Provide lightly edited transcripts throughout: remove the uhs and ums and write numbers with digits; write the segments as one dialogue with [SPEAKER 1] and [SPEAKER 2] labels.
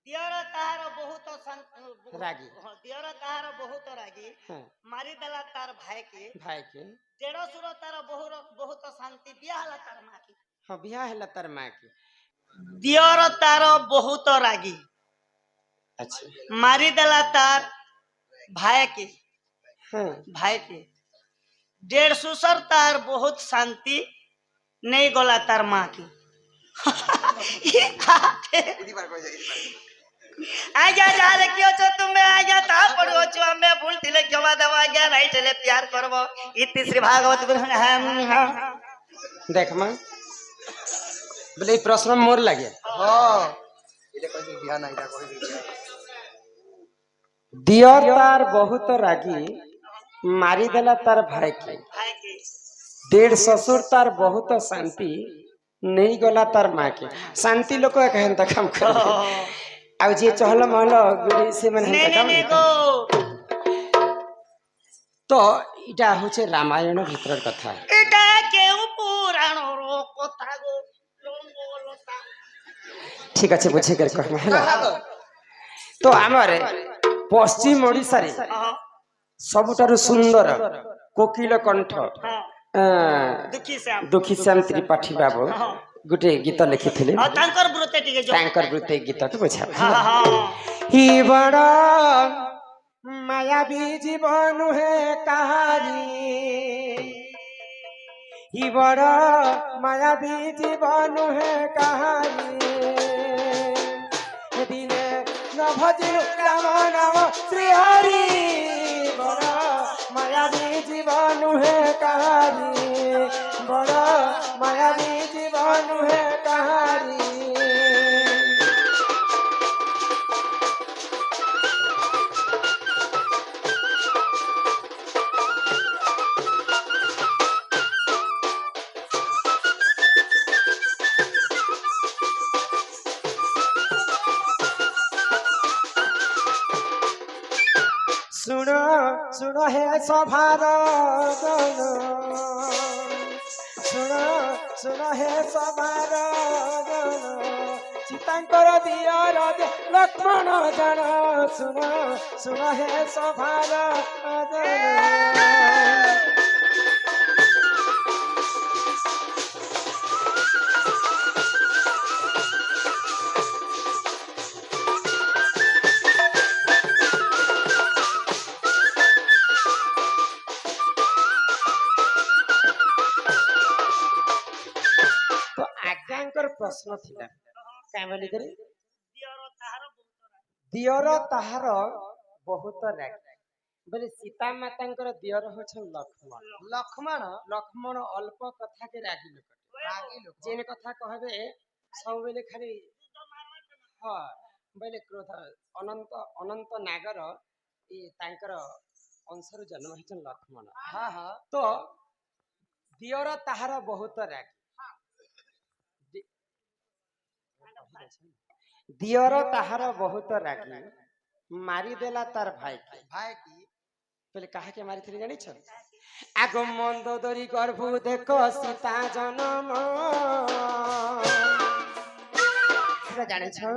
[SPEAKER 1] दियर तार बहुत
[SPEAKER 2] रागी
[SPEAKER 1] दियर तार बहुत रागी मारी देला तार भाई के देढ़सुर तार बहुत शांति बिया हला तार माँ की
[SPEAKER 2] हाँ बिया हला तार माँ की
[SPEAKER 1] दियर तार बहुत रागी
[SPEAKER 2] अच्छा
[SPEAKER 1] मारी देला तार भाई के भाई के डेढ़ सुसर तार बहुत शांति नहीं गला तार माँ की आजा जाले क्यों छो तुमे आजा ता पड़ो छो हमें भूल थिले क्षमा देवा गया नहीं चले प्यार करबो ई तीसरी भागवत
[SPEAKER 2] देख मां बोले प्रश्न मोर लागे हां इले कहि बिया नहीं ता कहि दियर तार बहुत रागी मारी देला तार भाई के डेढ़ ससुर तार बहुत शांति नहीं गला तार माँ के शांति लोक कहन त काम कर आ जे चहल महल गुड़ी से मन हम तो इटा होचे रामायण भीतर कथा
[SPEAKER 1] इटा केउ पुराण रो कथा गो
[SPEAKER 2] ठीक আছে বুঝে कर कहमा है तो हमरे पश्चिम ओडिसा रे सबुटारु सुंदर कोकिल कंठ दुखी श्याम त्रिपाठी बाबू गुटे गीत लिखिथिले तांकर वृत्ते गीत के बुझा ही बड़ा मायावी जीवन है कहानी ही बड़ा मायावी जीवन है कहानी दिने न भजिल राम नाम श्री हरि बड़ा मायावी जीवन है कहानी बड़ा मायावी जीवन है कहानी सुनो सुनो है सभार सुनो सुनो है सभार सीतांकर दियर लक्ष्मण जन सुनो सुनो है सभार प्रश्न थिला काय बोली करी दियर ताहार बहुत राग बोले सीता मातांकर दियर होछ लक्ष्मण लक्ष्मण लक्ष्मण अल्प कथा के रागी लोक जेन कथा कहबे सब बेले खाली हां बोले क्रोध अनंत अनंत नागर ई तांकर अंशर जन्म होछ लक्ष्मण हां हां तो दियर ताहार बहुत राग दियर ताहार बहुत रागी मारी देला तार भाई की पहले कहा के मारी थी जानी छ आगो मंदोदरी गर्भ देखो सीता जन्म जाने छ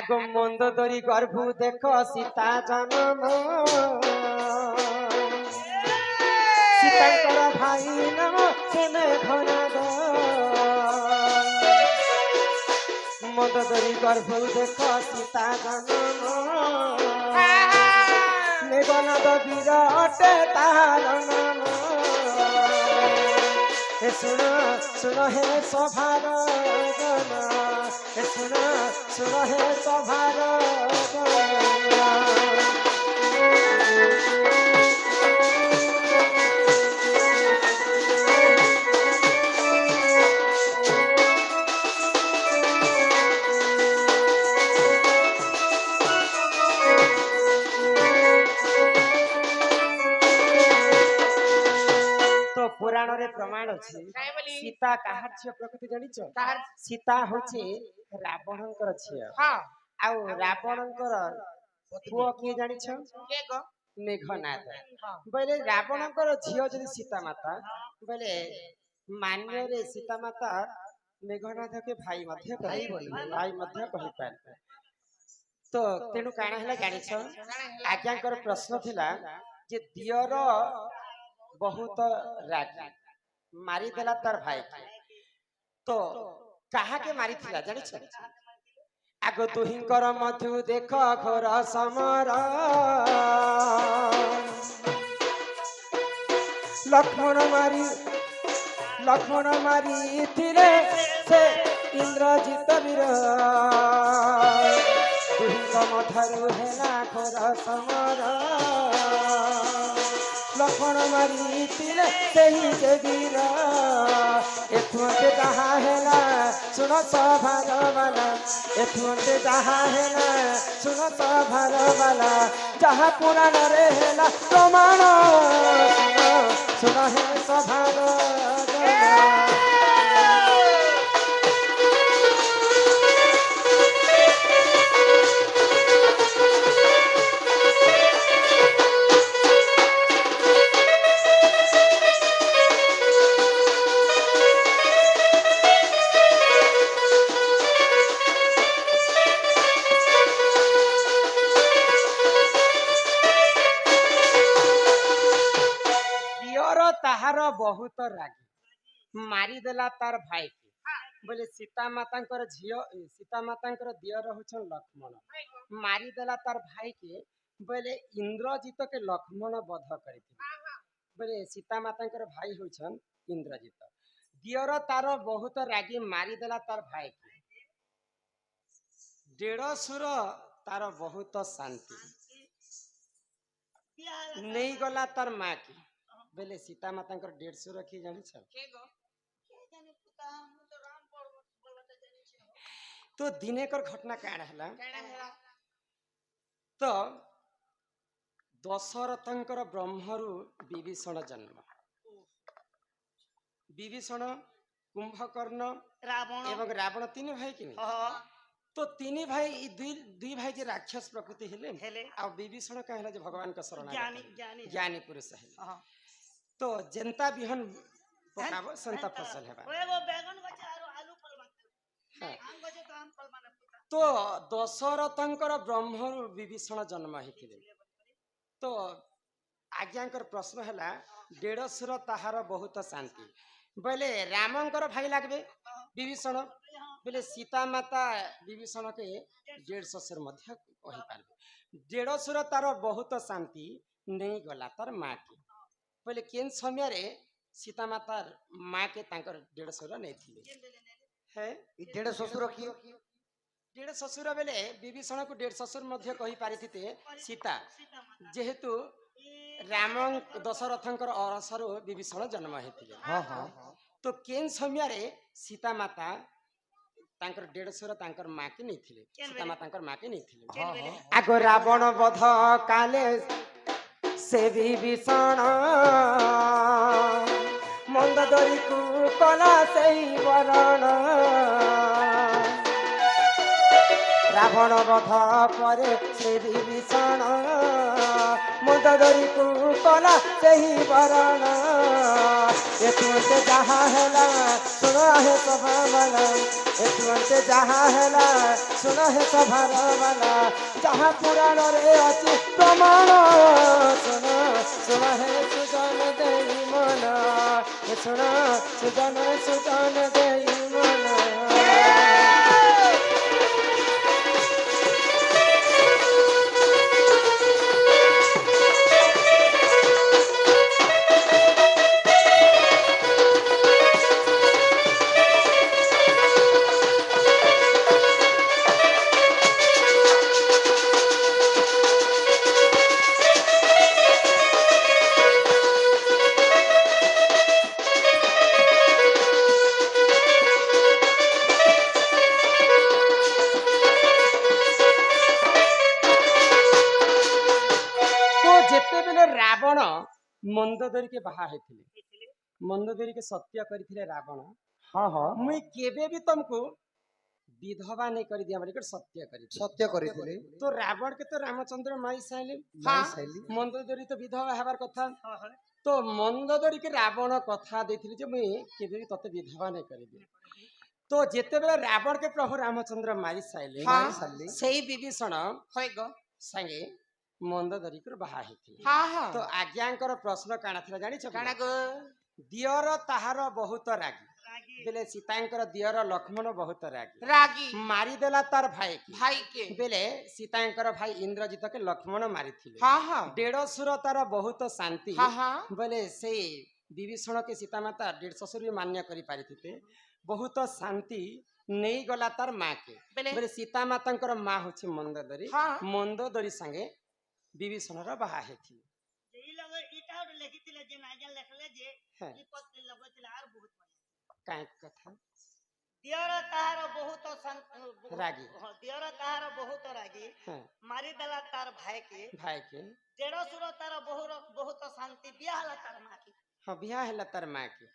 [SPEAKER 2] आगो मंदोदरी गर्भ देखो सीता जन्म सीतांकर भाई नाम सेने घना मंदोदरी गर्भ देखो सीता जन्म मेघनाद विराट तार नाम सुन सुन हे सभार गण सुन सुन हे सभार प्रमाण अच्छे सीता कहार झियो प्रकृति जानिछ सीता होचे रावणकर झियो हां आ रावणकर पुओ के जानिछ के गो मेघनाद बोले रावणकर झियो जदि सीता माता बोले मान्य रे सीता माता मेघनाद के भाई मध्य कहि बोली भाई मध्य कहि पार तो तेणु काण है जानिछ आज्ञाकर प्रश्न थिला जे दियर बहुत रागी मारी देला तार भाई के तो कहा के मारी थिला जानिछ आगो तुहिंकर मधु देख घोर समर लक्ष्मण मारी थिले से इंद्रजित वीर तुहिंक मधुरु हेला घोर समर लक्ष्मण मारी थिले सेही जे वीर एथुंते जहा हेला सुन सभार वाला एथुंते जहा हेला सुन सभार वाला जहा पुराण रे हेला प्रमाण सुन हे सभार ताहार बहुत रागी मारिदेला तार भाई के बोले सीता माता झील सीता माता दियर हूँ लक्ष्मण मारिदेला तार भाई के बोले इंद्रजित के लक्ष्मण वध कर बोले सीता माता भाई हूँ इंद्रजित दियर तार बहुत रागी मारिदेला तार भाई के डेढ़सुर तार बहुत शांति नहीं गला तार माँ की बोले सीता माता 150 रखी जानी तो दिनेकर घटना काण है तो दशरथंकर ब्रह्मरु विभीषण जन्म विभीषण कुंभकर्ण एवं रावण तीन भाई कि तो तीन भाई दुई भाई जे राक्षस प्रकृति हेले आ विभीषण कहला जे भगवान का शरण ज्ञानी पुरुष है तो जनता बिहन पकाबो संता फसल हेबा
[SPEAKER 1] वो बैगन गछ आरो आलू फल मानते आम गछ तो आम फल माने
[SPEAKER 2] तो दशरथंकर ब्रह्म विभीषण जन्म हेथिले तो आज्ञाकर प्रश्न हैला 150 ताहार बहुत शांति बोले रामंकर भाई लागबे विभीषण बोले सीता माता विभीषण के 150 मध्य कहि पारबे 150 तार बहुत शांति नहीं गला तार माँ के बोले केन समय रे सीता माता माँ के तांकर 150 नहीं थिले है
[SPEAKER 3] 150 की
[SPEAKER 2] 150 बेले विभीषण को 150 मध्य कहि पारिथिते सीता जेहेतु राम दशरथंकर अरसरु विभीषण जन्म हेथिले
[SPEAKER 3] हां हां
[SPEAKER 2] तो केन समय रे सीता माता तांकर 150 तांकर माँ के नहीं थिले सीता माता तांकर माँ के नहीं थिले आगो रावण वध काले से विभीषण मंदोदरी को कला से वरण रावण वध पर से विभीषण मंदोदरी को कला से वरण एतुंते जहा हेला सुन हे सभा वाला एतुंते जहा हेला सुन हे सभा वाला जहा पुराण रे अछि प्रमाण सुन हे सुजन देई मन सुन सुजन देई मन रावण मंदोदरी के बाहा हेथिले मंदोदरी के सत्य करथिले रावण
[SPEAKER 3] हां हां
[SPEAKER 2] मुई केबे भी तुमको विधवा नहीं कर दिया बोले
[SPEAKER 3] सत्य करथिले
[SPEAKER 2] तो रावण के तो रामचंद्र माई साइले मंदोदरी तो विधवा हेबार कथा तो मंदोदरी के रावण कथा देथिले जे मुई केबे भी तते विधवा नहीं कर दिया तो जेते बेले रावण के प्रभु रामचंद्र मारी साइले
[SPEAKER 4] हाँ।
[SPEAKER 3] साली
[SPEAKER 2] सेही विभीषण
[SPEAKER 4] होय गो
[SPEAKER 2] संगे मंदोदरी कर बाहा हेथि
[SPEAKER 4] हाँ हाँ
[SPEAKER 2] तो आज्ञांकर प्रश्न काना थिला जानि छ
[SPEAKER 4] काना गो
[SPEAKER 2] दियर ताहार बहुत रागी
[SPEAKER 1] रागी
[SPEAKER 2] बेले सीतांकर दियर लक्ष्मण बहुत रागी
[SPEAKER 4] रागी
[SPEAKER 2] मारी देला तार भाई की
[SPEAKER 4] भाई के
[SPEAKER 2] बेले सीतांकर भाई इंद्रजित के लक्ष्मण मारी थिले
[SPEAKER 4] हाँ हाँ
[SPEAKER 2] डेढ़सुर तार बहुत शांति
[SPEAKER 4] हाँ हाँ
[SPEAKER 2] बोले से विभीषण के सीता माता 150 भी मान्य करि पारिथिते बहुत शांति नहीं गला तार माँ के
[SPEAKER 4] बेले
[SPEAKER 2] बोले सीता माता माँ होछि मंदोदरी
[SPEAKER 4] हाँ
[SPEAKER 2] मंदोदरी संगे विभीषण र बाहा हेथि
[SPEAKER 1] जेई लगे इटा और लिखितिले जे नाजन लिखले जे
[SPEAKER 2] हाँ।
[SPEAKER 1] ई पत्र लगतिले आर बहुत बढ़िया
[SPEAKER 2] काहे कथा
[SPEAKER 1] दियर ताहार बहुत
[SPEAKER 2] रागी।
[SPEAKER 1] हाँ, दियर ताहार बहुत रागी
[SPEAKER 2] हाँ,
[SPEAKER 1] मारी देला तार भाई के
[SPEAKER 2] भाई के
[SPEAKER 1] डेढ़ सुर तार बहुत शांति बियाह ला तार माँ की
[SPEAKER 2] हाँ बिहा हेला तार माँ के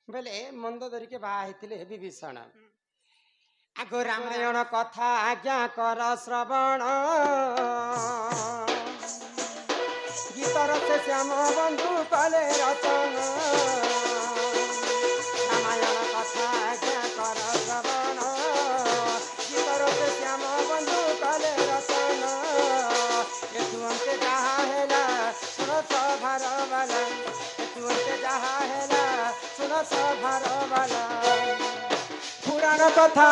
[SPEAKER 2] बोले मंदोदरी के बाहा हेथिले विभीषण आगो रामायण कथा आज्ञा कर श्रवण गीतर से श्याम बंधु कले रचन रामायण कथा आज्ञा कर श्रवण गीतर से श्याम बंधु कले रचन ये तुमते जहा हेला सुन सभार वाला ये तुमते जहा हेला सुन सभार वाला पुराण कथा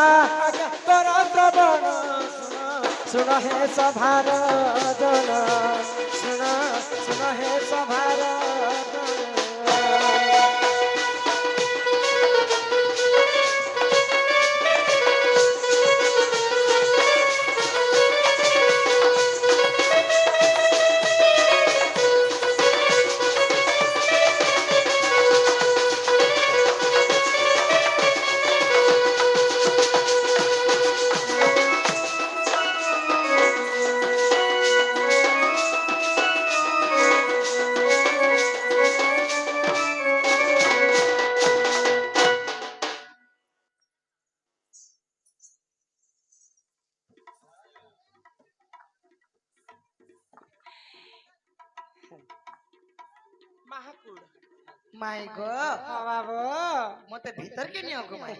[SPEAKER 2] कर श्रवण सुन हे सभार जन सुन हे सभार
[SPEAKER 4] महाकुड़
[SPEAKER 3] माई गो
[SPEAKER 2] बाबू
[SPEAKER 3] मते भीतर के नियो गो माई